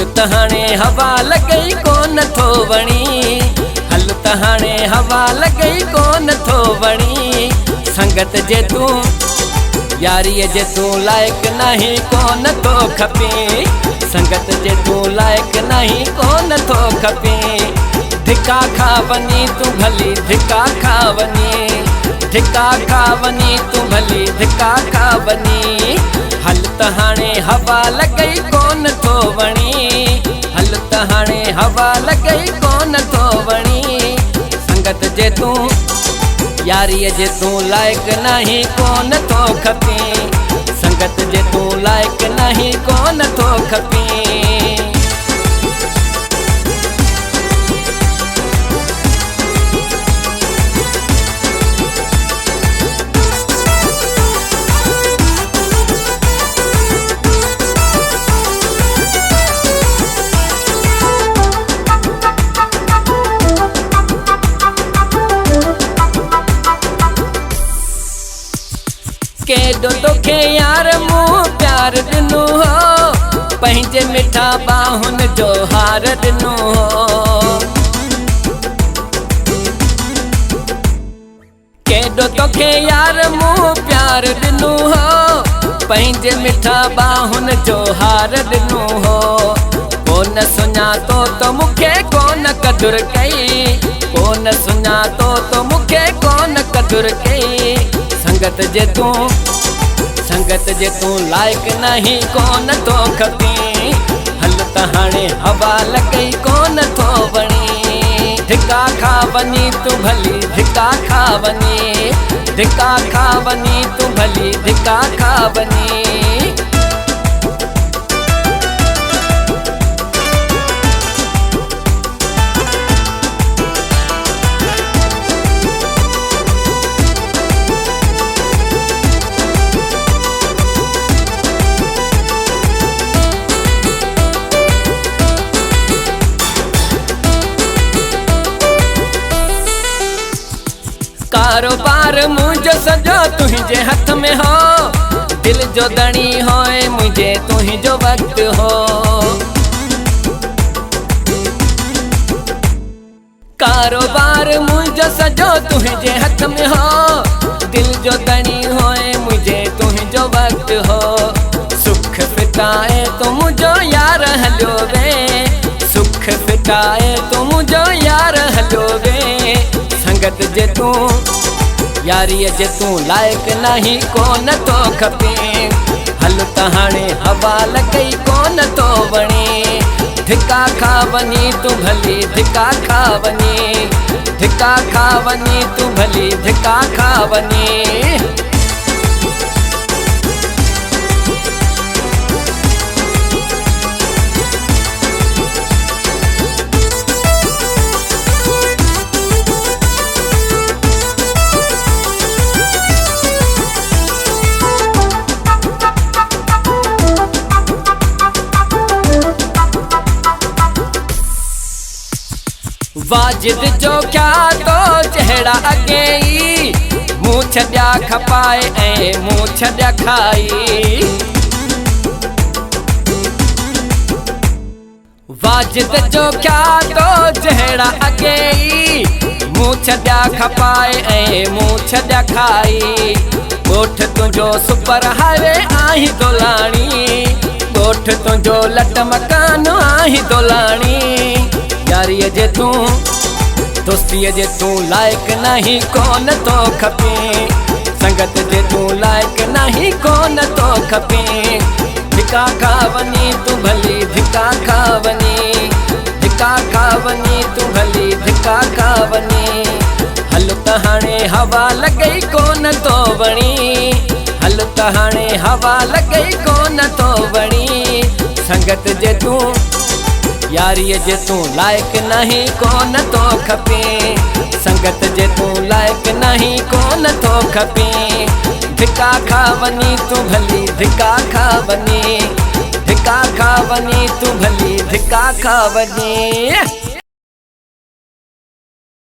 हल त हाणे हवा लॻई कोन थो वणी, हल त हाणे हवा लॻई कोन थो वणी। संगत जे तूं यारीअ जे तूं लाइक़ नहीं कोन थो खपे, संगत जे तूं लाइक़ नहीं कोन थो खपे। धिका खा वञी तूं भली धिका खा वञी, धिका खा वञी तूं भली धिका खा वञी। हल त हाणे हवा लॻई कोन थो वणी, हल त हाणे हवा लॻई कोन थो वणी। संगत जे तूं यारीअ जे तूं लाइक़ नहीं कोन थो खपे, संगत जे तूं लाइक़ नहीं कोन थो खपे। केॾो तोखे यार मूं प्यार ॾिनो हो, पंहिंजे मिठा बाहुनि जो हार ॾिनो हो। केॾो तोखे यार मूं प्यार ॾिनो हो, पंहिंजे मिठा बाहुनि जो हार ॾिनो हो। कोन सुञातो त मूंखे कोन क़दुर कई, कोन सुञातो त मूंखे कोन क़दुर कई। संगत जे तूं लाइक़ नहीं कोन थो खपे, हल त हाणे हवा लॻई कोन थो वणी। धिका खा वञी तूं भली धिका खा वञी, धिका खा वञी तूं भली धिका खा वञी। कारोबार मुझो सजो तुझे हथ में हो, दिल जो दणी होए मुझे तुझो वक्त हो। कारोबार मुझो सजो तुझे हथ में हो, दिल जो दणी होए मुझे तुझो वक्त हो। सुख फिटाए तो मुझो यार हलो वे, सुख फिटाए तो मुझो यार हलो वे। संगत जे तूं यारीअ जे तूं लाइक़ नहीं कोन थो खपे, हल त हाणे हवा लॻई कोन थो वणी। धिका खा वञी तूं भली धिका खा वञी, धिका खा वञी तूं भली धिका खा वञी। वाजिद जो क्या तो चेहरा अगे मूं छॾिया खपाए ऐं मूं छॾिया खाई। वाजिद जो क्या तो चेहरा अगे मूं छॾिया खपाए ऐं मूं छॾिया खाई। ॻोठ तुंहिंजो सुपर हाईवे आहीं दोलाणी, ॻोठ तुंहिंजो लट मकान आहीं दोलाणी। यारीअ जे तूं दोस्तीअ जे तूं लाइक़ नहीं कोन थो खपे, संगत जे तूं लाइक़ नहीं कोन थो खपे। धिका खा वञी तूं भली धिका खा वञी, धिका खा वञी तूं भली धिका खा वञी। हल त हाणे हवा लॻई कोन थो वणी, हल त हाणे हवा लॻई कोन थो वणी। संगत जे तूं यारीअ जे तूं लाइक़ नहीं कोन थो खपे, संगत जे तूं लाइक़ नहीं कोन थो खपे। धिका खा वञी तूं भली धिका खा वञी, धिका खा वञी तूं भली धिका खा वञी।